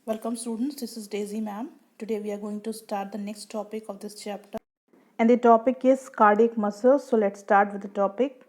Welcome students, this is Daisy ma'am. Today we are going to start the next topic of this chapter. And the topic is cardiac muscles. So let's start with the topic.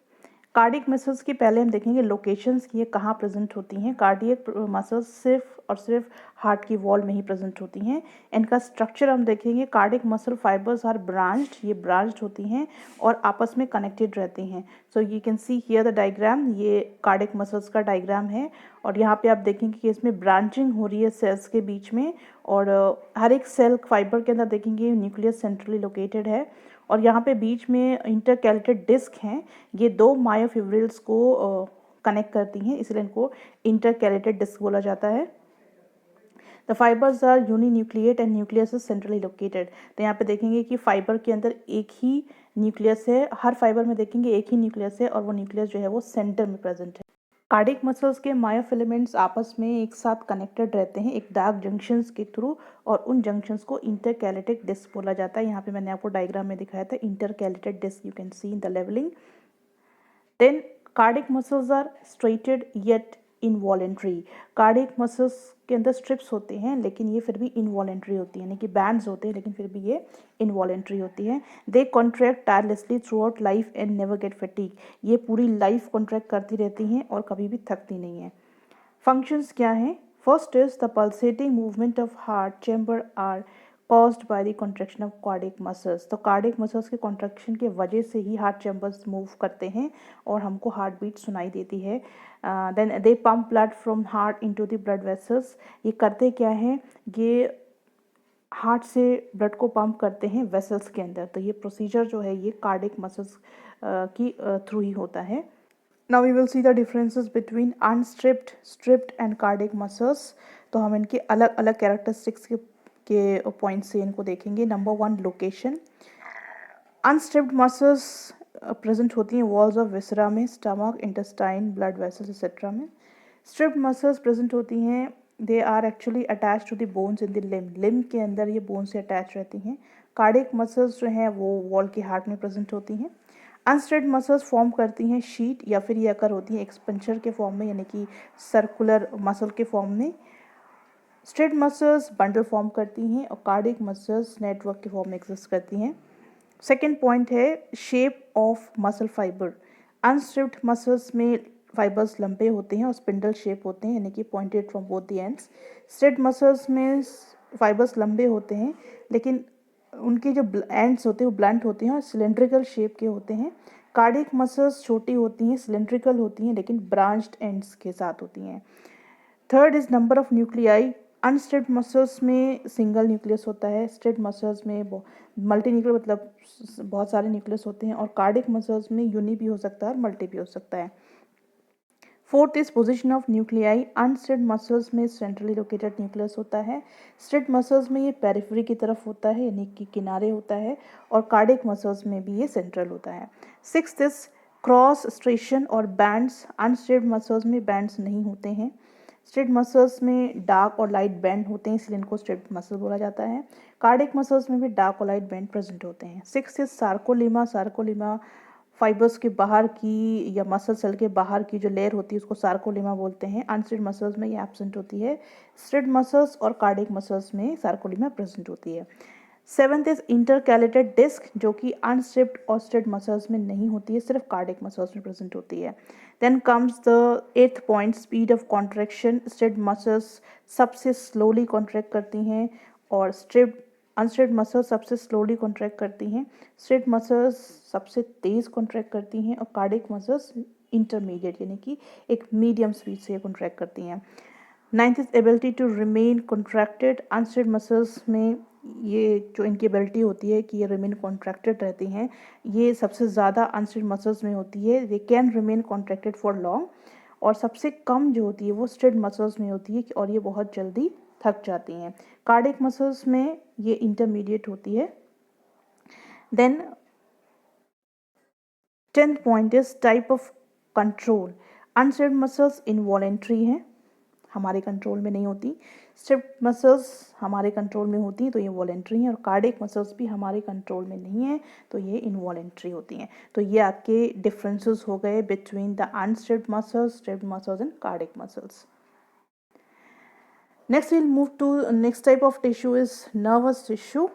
Cardiac muscles की पहले हम देखेंगे locations की ये कहाँ present होती हैं। Cardiac muscles सिर्फ और सिर्फ हार्ट की वॉल में ही प्रेजेंट होती हैं। इनका स्ट्रक्चर हम देखेंगे। Cardiac muscle fibres are branched, ये ब्रांच्ड होती हैं और आपस में कनेक्टेड रहती हैं। So you can see here the diagram, ये कार्डियक मसल्स का डायग्राम है और यहाँ पे आप देखेंगे कि इसमें ब्रांचिंग हो रही है सेल्स के बीच में और हर एक सेल फाइबर के अंदर देखेंगे न्यूक्लियस सेंट्रली लोकेटेड है और यहाँ पे बीच में इंटरकैलेटेड डिस्क हैं। ये दो मायोफिब्रिल्स को कनेक्ट करती हैं, इसलिए इनको इंटरकैलेटेड डिस्क बोला जाता है। The fibres are uninucleate and nucleus is centrally located. तो यहाँ पे देखेंगे कि फाइबर के अंदर एक ही न्यूक्लियस है, हर फाइबर में देखेंगे एक ही न्यूक्लियस है और वो न्यूक्लियस जो है वो सेंटर में प्रेजेंट है। कार्डियक मसल्स के मायोफिलामेंट्स आपस में एक साथ कनेक्टेड रहते हैं एक डार्क जंक्शंस के थ्रू और उन जंक्शंस को इंटरकैलेटेड डिस्क बोला जाता है। यहाँ पे मैंने आपको डायग्राम में दिखाया था intercalated disc, you can see in the labelling. Then cardiac muscles are striated yet involuntary. Cardiac muscles के अंदर स्ट्रिप्स होते हैं लेकिन ये फिर भी इनवॉलेंट्री होती है, यानी कि बैंड्स होते हैं लेकिन फिर भी ये इनवॉलेंट्री होती है। They contract tirelessly throughout life and never get fatigue. ये पूरी लाइफ कॉन्ट्रैक्ट करती रहती हैं और कभी भी थकती नहीं है। फंक्शंस क्या हैं? First is the pulsating movement of heart chamber are caused by the contraction of cardiac muscles. तो कार्डियक मसल्स के कॉन्ट्रैक्शन के वजह से ही हार्ट चैम्बर्स मूव करते हैं और हमको हार्ट बीट सुनाई देती है। Then they pump blood from heart into the blood vessels. ये करते क्या है, ये हार्ट से ब्लड को पंप करते हैं वेसल्स के अंदर। तो ये प्रोसीजर जो है ये कार्डियक मसल्स की थ्रू ही होता है। Now we will see the differences between unstripped, stripped and cardiac muscles. तो हम इनके अलग अलग कैरेक्टरिस्टिक्स के पॉइंट से इनको देखेंगे। Number 1, location. Unstriped muscles present होती हैं वॉल्स ऑफ विसरा में, stomach, intestine, blood vessels etcetera में। स्ट्रिप्ड मसल्स प्रेजेंट होती हैं, they are actually attach to the bones in the limb के अंदर ये बोन से अटैच रहती हैं। कार्डियक मसल्स जो हैं वो वॉल के हार्ट में प्रेजेंट होती हैं। अनस्ट्रेट मसल्स फॉर्म करती हैं शीट या फिर ये अगर होती हैं एक्सपेंचर के फॉर्म में, यानी कि सर्कुलर मसल के फॉर्म में। स्ट्रेट मसल्स बंडल फॉर्म करती हैं और कार्डियक मसल्स नेटवर्क के फॉर्म में एग्जिस्ट करती हैं। सेकेंड पॉइंट है shape of muscle fibre. Unstriped muscles में फाइबर्स लंबे होते हैं और स्पिंडल शेप होते हैं, यानी कि pointed from both the ends. Straight muscles में फाइबर्स लंबे होते हैं लेकिन उनके जो एंड्स होते हैं वो ब्लंट होते हैं और सिलेंड्रिकल शेप के होते हैं। कार्डियक मसल्स छोटी होती हैं, सिलेंड्रिकल होती हैं लेकिन ब्रांच्ड एंड्स के साथ होती हैं। Third is number of nuclei. Unstriped muscles में सिंगल न्यूक्लियस होता है, स्ट्रिप्ड मसल्स में मल्टी न्यूक्लियर मतलब बहुत सारे न्यूक्लियस होते हैं और कार्डियक मसल्स में यूनि भी हो सकता है और मल्टी भी हो सकता है। Fourth is position of nuclei. Unstriped muscles में सेंट्रली लोकेटेड न्यूक्लियस होता है, स्ट्रिप्ड मसल्स में ये पेरिफेरी की तरफ होता है यानी कि किनारे होता है और कार्डियक मसल्स में भी ये सेंट्रल होता है। सिक्स्थ इज क्रॉस स्ट्रेशन और बैंड्स। अनस्ट्रिप्ड मसल्स में बैंड्स नहीं होते हैं, स्ट्रिप्ड मसल्स में डार्क और लाइट बैंड होते हैं इसलिए इनको स्ट्रिप्ड मसल बोला जाता है। कार्डियक मसल्स में भी डार्क और लाइट बैंड प्रेजेंट होते हैं। Sixth is sarcolemma. Sarcolemma fibres के बाहर की या मसल सेल के बाहर की जो लेयर होती है उसको सार्कोलिमा बोलते हैं। अनस्ट्रिप्ड मसल्स में ये एब्सेंट होती है, स्ट्रिप्ड मसल्स और कार्डियक मसल्स में सार्कोलिमा प्रेजेंट होती है। सेवंथ इज इंटरकैलेटेड डिस्क, जो कि अनस्ट्रिप्ड और स्ट्रिप्ड मसल्स में नहीं होती है, सिर्फ कार्डियक मसल्स में प्रेजेंट होती है। Then comes the eighth point, speed of contraction. Striped muscles सबसे स्लोली कॉन्ट्रैक्ट करती हैं और अनस्ट्रिप्ड मसल्स सबसे स्लोली कॉन्ट्रैक्ट करती हैं। स्ट्रिप्ड मसल्स सबसे तेज़ कॉन्ट्रैक्ट करती हैं और कार्डियक मसल्स इंटरमीडिएट यानी कि एक मीडियम स्पीड से कॉन्ट्रैक्ट करती हैं। Ninth is ability to remain contracted. Unstriped muscles में ये जो इनकी एबिलिटी होती है कि ये रिमेन कॉन्ट्रैक्टेड रहती हैं, ये सबसे ज़्यादा अनस्ट्रिप्ड मसल्स में होती है। They can remain contracted for long. और सबसे कम जो होती है वो स्ट्रिप्ड मसल्स में होती है और ये बहुत जल्दी थक जाती हैं। कार्डियक मसल्स में ये इंटरमीडिएट होती है। Then 10th point is type of control. Unstriped muscles involuntary हैं, हमारे कंट्रोल में नहीं होती। स्ट्रिप्ड मसल्स हमारे कंट्रोल में होती हैं तो ये वॉलेंट्री हैं और कार्डियक मसल्स भी हमारे कंट्रोल में नहीं है तो ये इनवॉलेंट्री होती हैं। तो ये आपके डिफरेंसेस हो गए between the unstriped muscles, striped muscles and cardiac muscles. Next, we'll move to next type of tissue is nervous tissue.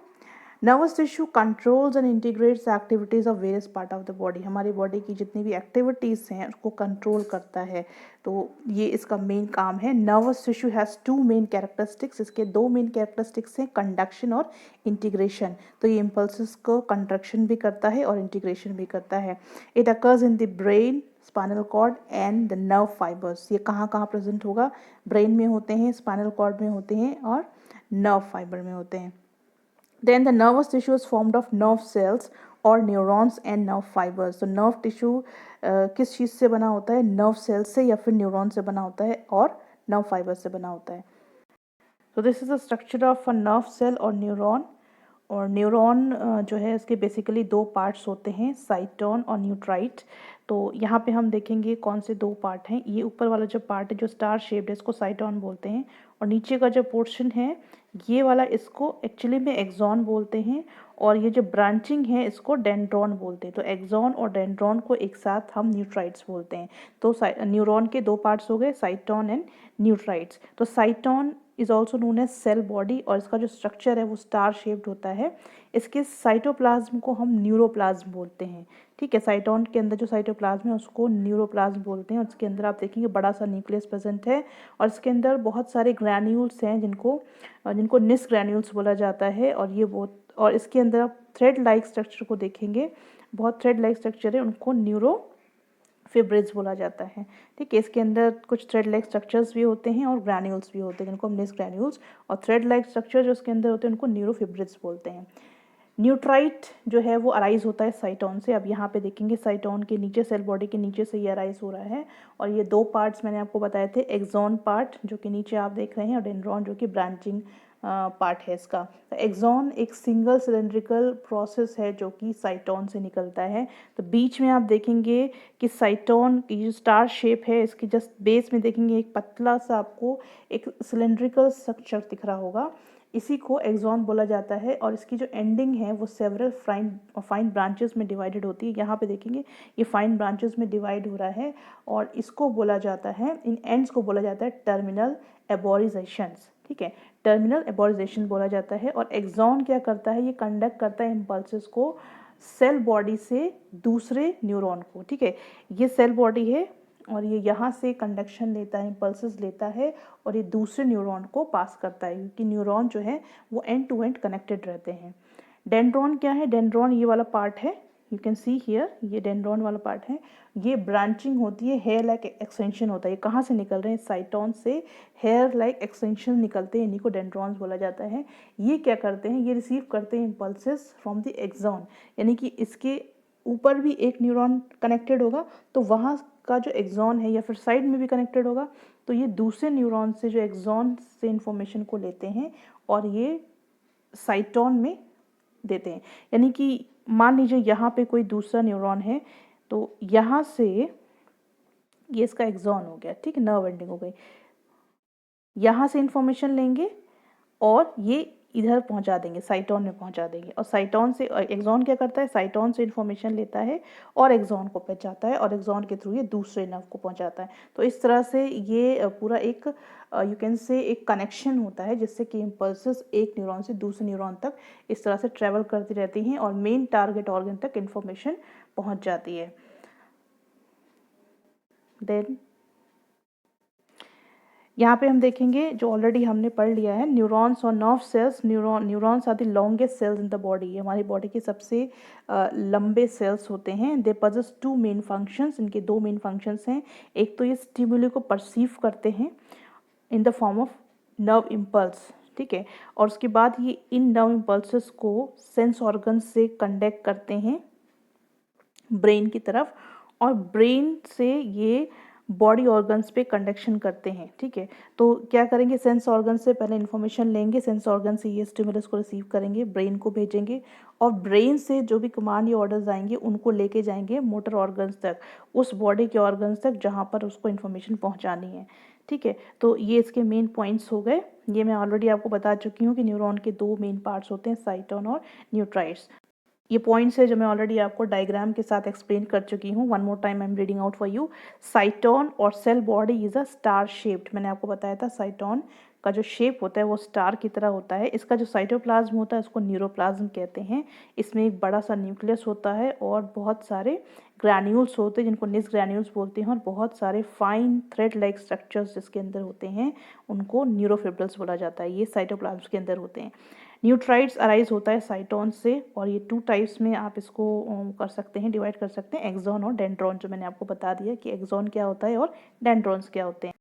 Nervous tissue controls and integrates the activities of various part of the body. हमारी body की जितनी भी activities हैं उसको control करता है, तो ये इसका मेन काम है. Nervous tissue has two main characteristics. इसके दो मेन कैरेक्टरिस्टिक्स हैं, कंडक्शन और इंटीग्रेशन. तो ये इम्पल्सेस को कंट्रक्शन भी करता है और इंटीग्रेशन भी करता है. It occurs in the brain, spinal cord and the nerve fibres. ये कहाँ कहाँ प्रेजेंट होगा? ब्रेन में होते हैं, स्पाइनल कॉर्ड में होते हैं और नर्व फाइबर में होते हैं. Then the nervous tissue is formed of nerve cells और न्यूरॉन्स एंड नर्व फाइबर्स. तो नर्व टिश्यू किस चीज़ से बना होता है? नर्व सेल से या फिर न्यूरॉन से बना होता है और नर्व फाइबर से बना होता है. तो this is the structure of a nerve cell और न्यूरॉन. और न्यूरॉन जो है इसके बेसिकली दो पार्ट्स होते हैं, साइटोन और न्यूट्राइट. तो यहाँ पे हम देखेंगे कौन से दो पार्ट हैं. ये ऊपर वाला जो पार्ट है जो स्टार शेप्ड है इसको साइटोन बोलते हैं, और नीचे का जो पोर्शन है ये वाला इसको एक्चुअली में एक्सॉन बोलते हैं, और ये जो ब्रांचिंग है इसको डेंड्रॉन बोलते हैं. तो एक्सॉन और डेंड्रॉन को एक साथ हम न्यूट्राइट्स बोलते हैं. तो न्यूरॉन के दो पार्ट्स हो गए, साइटोन एंड न्यूट्राइट्स. तो cyton is also known as cell body, और इसका जो स्ट्रक्चर है वो स्टार शेप्ड होता है. इसके साइटोप्लाज्म को हम न्यूरोप्लाज्म बोलते हैं. ठीक है, साइटोन के अंदर जो साइटोप्लाज्म है उसको न्यूरोप्लाज्म बोलते हैं, और इसके अंदर आप देखेंगे बड़ा सा न्यूक्लियस प्रेजेंट है, और इसके अंदर बहुत सारे ग्रैन्यूल्स हैं जिनको निस ग्रैन्यूल्स बोला जाता है. और इसके अंदर आप थ्रेड लाइक स्ट्रक्चर को देखेंगे, बहुत थ्रेड लाइक स्ट्रक्चर है, उनको न्यूरो फिब्रिल्स बोला जाता है. ठीक है, इसके अंदर कुछ थ्रेड लाइक स्ट्रक्चर्स भी होते हैं और ग्रैन्यूल्स भी होते हैं जिनको हम निस ग्रैन्यूल्स, और थ्रेड लाइक स्ट्रक्चर जो इसके अंदर होते हैं उनको न्यूरोफिब्रिल्स बोलते हैं. न्यूट्राइट जो है वो अराइज होता है साइटोन से. अब यहाँ पे देखेंगे साइटोन के नीचे, सेल बॉडी के नीचे से ये अराइज हो रहा है, और ये दो पार्ट्स मैंने आपको बताए थे, एक्सॉन पार्ट जो कि नीचे आप देख रहे हैं और डेंड्रॉन जो कि ब्रांचिंग पार्ट है इसका. तो एक्सॉन एक सिंगल सिलेंड्रिकल प्रोसेस है जो कि साइटोन से निकलता है. तो बीच में आप देखेंगे कि साइटोन की जो स्टार शेप है इसकी जस्ट बेस में देखेंगे एक पतला सा आपको एक सिलेंड्रिकल स्ट्रक्चर दिख रहा होगा, इसी को एक्सॉन बोला जाता है. और इसकी जो एंडिंग है वो सेवरल फाइन ब्रांचेस में डिवाइडेड होती है. यहाँ पे देखेंगे ये फाइन ब्रांचेस में डिवाइड हो रहा है, और इसको बोला जाता है, इन एंड्स को बोला जाता है टर्मिनल एबोरिजेशंस. ठीक है, टर्मिनल एबोरिजेशन बोला जाता है. और एक्सॉन क्या करता है? ये कंडक्ट करता है इम्पल्सेस को सेल बॉडी से दूसरे न्यूरॉन को. ठीक है, ये सेल बॉडी है और ये यहाँ से कंडक्शन लेता है, इम्पल्सेस लेता है, और ये दूसरे न्यूरॉन को पास करता है, क्योंकि न्यूरॉन जो है वो एंड टू एंड कनेक्टेड रहते हैं. डेंड्रॉन क्या है? डेंड्रॉन ये वाला पार्ट है, यू कैन सी हियर, ये डेंड्रॉन वाला पार्ट है. ये ब्रांचिंग होती है, हेयर लाइक एक्सटेंशन होता है. ये कहाँ से निकल रहे हैं? साइटोन से हेयर लाइक एक्सटेंशन निकलते हैं, इन्हीं को डेंड्रॉन्स बोला जाता है. ये क्या करते हैं? ये रिसीव करते हैं इम्पल्सेस फ्रॉम द एक्सॉन, यानी कि इसके ऊपर भी एक न्यूरॉन कनेक्टेड होगा, तो वहाँ का जो एक्सॉन है या फिर साइड में भी कनेक्टेड होगा, तो ये दूसरे न्यूरॉन से जो एक्सॉन से इंफॉर्मेशन को लेते हैं और ये साइटोन में देते हैं. यानी कि मान लीजिए यहाँ पे कोई दूसरा न्यूरॉन है, तो यहाँ से ये इसका एक्सॉन हो गया, ठीक है, नर्व एंडिंग हो गई, यहाँ से इंफॉर्मेशन लेंगे और ये इधर पहुंचा देंगे, साइटोन में पहुंचा देंगे. और साइटोन से एक्सॉन क्या करता है? साइटोन से इन्फॉर्मेशन लेता है और एक्सॉन को पहुंचाता है, और एक्सॉन के थ्रू ये दूसरे नर्व को पहुंचाता है. तो इस तरह से ये पूरा एक यू कैन से एक कनेक्शन होता है जिससे कि इम्पल्सेस एक न्यूरॉन से दूसरे न्यूरॉन तक इस तरह से ट्रेवल करती रहती हैं और मेन टारगेट ऑर्गन तक इन्फॉर्मेशन पहुँच जाती है. देन यहाँ पे हम देखेंगे जो ऑलरेडी हमने पढ़ लिया है, न्यूरॉन्स और nerve cells. Neurons are the longest cells in the body. हमारी बॉडी के सबसे लंबे सेल्स होते हैं. They possess two main functions. इनके दो मेन फंक्शंस हैं. एक तो ये स्टिमुली को परसीव करते हैं in the form of nerve impulse, ठीक है, और उसके बाद ये इन नर्व इम्पल्सेस को सेंस ऑर्गन से कंडक्ट करते हैं ब्रेन की तरफ, और ब्रेन से ये बॉडी ऑर्गन्स पे कंडक्शन करते हैं. ठीक है, तो क्या करेंगे? सेंस ऑर्गन से पहले इन्फॉर्मेशन लेंगे, सेंस ऑर्गन से ये स्टिमुलस को रिसीव करेंगे, ब्रेन को भेजेंगे, और ब्रेन से जो भी कमांड या ऑर्डर्स आएंगे उनको लेके जाएंगे मोटर ऑर्गन्स तक, उस बॉडी के ऑर्गन्स तक जहाँ पर उसको इन्फॉर्मेशन पहुँचानी है. ठीक है, तो ये इसके मेन पॉइंट्स हो गए. ये मैं ऑलरेडी आपको बता चुकी हूँ कि न्यूरॉन के दो मेन पार्ट्स होते हैं, साइटोन और न्यूट्राइट्स. ये पॉइंट्स है जो मैं ऑलरेडी आपको डायग्राम के साथ एक्सप्लेन कर चुकी हूँ. One more time I am reading out for you. Cyton और cell body is a star shaped. मैंने आपको बताया था साइटोन का जो शेप होता है वो स्टार की तरह होता है। इसका जो साइटोप्लाज्म होता है उसको न्यूरोप्लाज्म कहते हैं। इसमें एक बड़ा सा न्यूक्लियस होता है और बहुत सारे ग्रैन्यूल्स होते हैं जिनको निस ग्रैन्यूल्स बोलते हैं, और बहुत सारे फाइन थ्रेड लाइक स्ट्रक्चर्स जिसके अंदर होते हैं उनको न्यूरोफिब्रिल्स बोला जाता है। ये साइटोप्लाज्म के अंदर होते हैं। न्यूट्राइड्स अराइज होता है साइटोन से, और ये 2 टाइप्स में आप इसको कर सकते हैं, डिवाइड कर सकते हैं, एक्सॉन और डेंड्रॉन, जो मैंने आपको बता दिया कि एक्सॉन क्या होता है और डेंड्रॉन्स क्या होते हैं।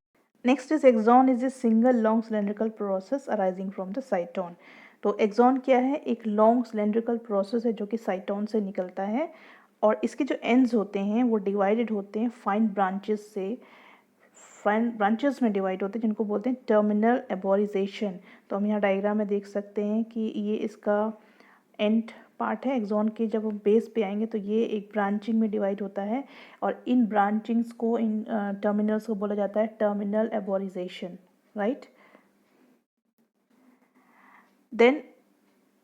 Next is axon is a single long cylindrical process arising from the cyton. तो एक्सॉन क्या है? एक लॉन्ग सिलेंड्रिकल प्रोसेस है जो कि साइटोन से निकलता है, और इसके जो एंड्स होते हैं वो डिवाइडेड होते हैं फाइन ब्रांचेस से। फाइन ब्रांचेस में डिवाइड होते हैं जिनको बोलते हैं टर्मिनल एबोरिजेशन। तो हम यहाँ डायग्राम में देख सकते हैं कि ये इसका एंड पार्ट है एक्सॉन के। जब हम बेस पे आएंगे तो ये एक ब्रांचिंग में डिवाइड होता है, और इन ब्रांचिंग्स को, इन टर्मिनल्स को बोला जाता है terminal arborization, right. Then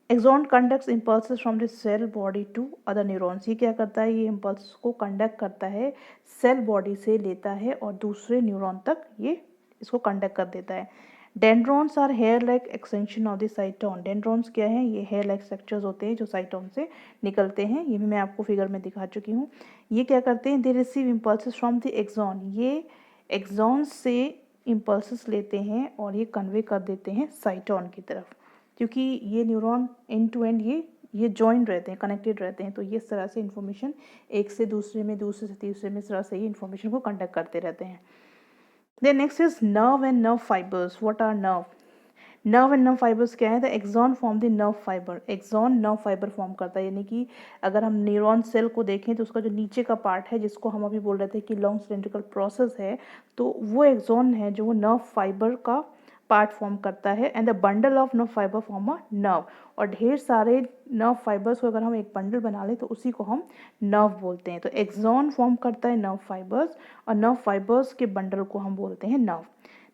axon conducts impulses from the cell body to other neurons. ये क्या करता है? ये इम्पल्स को कंडक्ट करता है, सेल बॉडी से लेता है और दूसरे न्यूरॉन तक ये इसको कंडक्ट कर देता है। Dendrons are hair like extension of the cyton. Dendrons क्या है? ये हेयर लाइक स्ट्रक्चर्स होते हैं जो साइटोन से निकलते हैं। ये भी मैं आपको फिगर में दिखा चुकी हूँ। ये क्या करते हैं? They receive impulses from the axon. ये एक्सॉन से इम्पल्सेस लेते हैं और ये कन्वे कर देते हैं साइटोन की तरफ, क्योंकि ये न्यूरॉन एंड टू एंड ये जॉइन रहते हैं, कनेक्टेड रहते हैं। तो ये इस तरह से इन्फॉर्मेशन एक से दूसरे में, दूसरे से तीसरे में, इस तरह से ये इन्फॉर्मेशन को कंडक्ट करते रहते हैं। Then next is nerve and nerve fibres. What are nerve? Nerve and nerve fibres क्या है? The axon form the nerve fibre. Axon nerve fibre form करता है, यानी कि अगर हम न्यूरॉन सेल को देखें तो उसका जो नीचे का पार्ट है, जिसको हम अभी बोल रहे थे कि लॉन्ग सिलेंड्रिकल प्रोसेस है, तो वो एक्सॉन है जो वो नर्व फाइबर का पार्ट फॉर्म करता है। And the bundle of nerve fibre form a nerve. और ढेर सारे नर्व फाइबर्स को अगर हम एक बंडल बना लें तो उसी को हम नर्व बोलते हैं। तो एक्सॉन फॉर्म करता है नर्व फाइबर्स, और नर्व फाइबर्स के बंडल को हम बोलते हैं nerve.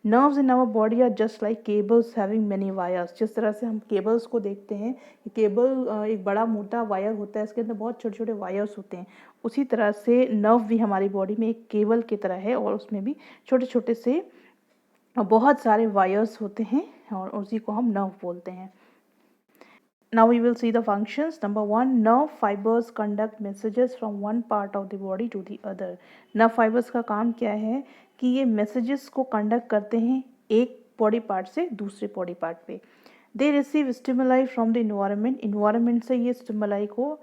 Nerves in our body are just like cables having many wires. जिस तरह से हम केबल्स को देखते हैं कि केबल एक बड़ा मोटा वायर होता है, इसके अंदर बहुत छोटे छोटे वायर्स होते हैं, उसी तरह से नर्व भी हमारी बॉडी में एक केबल की तरह है, और उसमें भी छोटे छोटे से बहुत सारे वायर्स होते हैं, और उसी को हम नर्व बोलते हैं। Now we will see the functions. Number 1, nerve fibers conduct messages from one part of the body to the other. Nerve fibers का काम क्या है कि ये messages को conduct करते हैं एक body part से दूसरे body part पे। They receive stimuli from the environment. Environment से ये stimuli को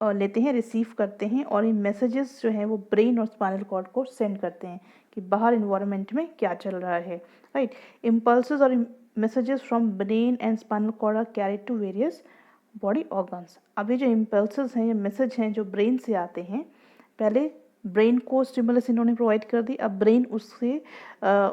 लेते हैं, रिसीव करते हैं, और ये मैसेजेस जो हैं वो ब्रेन और स्पाइनल कॉर्ड को सेंड करते हैं कि बाहर इन्वायरमेंट में क्या चल रहा है, राइट। इम्पल्सेस और messages from brain and spinal cord are carried to various body organs. अब ये जो इम्पल्सेस हैं, ये मैसेज हैं जो ब्रेन से आते हैं, पहले ब्रेन को स्टिमुलस इन्होंने प्रोवाइड कर दी, अब ब्रेन उससे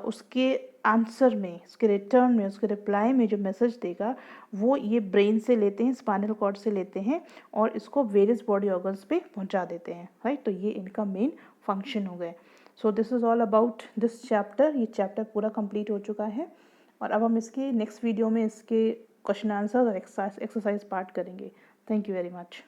उसके आंसर में, उसके रिटर्न में, उसके रिप्लाई में जो मैसेज देगा वो ये ब्रेन से लेते हैं, स्पाइनल कॉर्ड से लेते हैं, और इसको वेरियस बॉडी ऑर्गन्स पे पहुंचा देते हैं, राइट। तो ये इनका मेन फंक्शन हो गए। So this is all about this chapter. ये चैप्टर पूरा कंप्लीट हो चुका है, और अब हम इसके नेक्स्ट वीडियो में इसके क्वेश्चन आंसर और एक्सरसाइज पार्ट करेंगे। Thank you very much.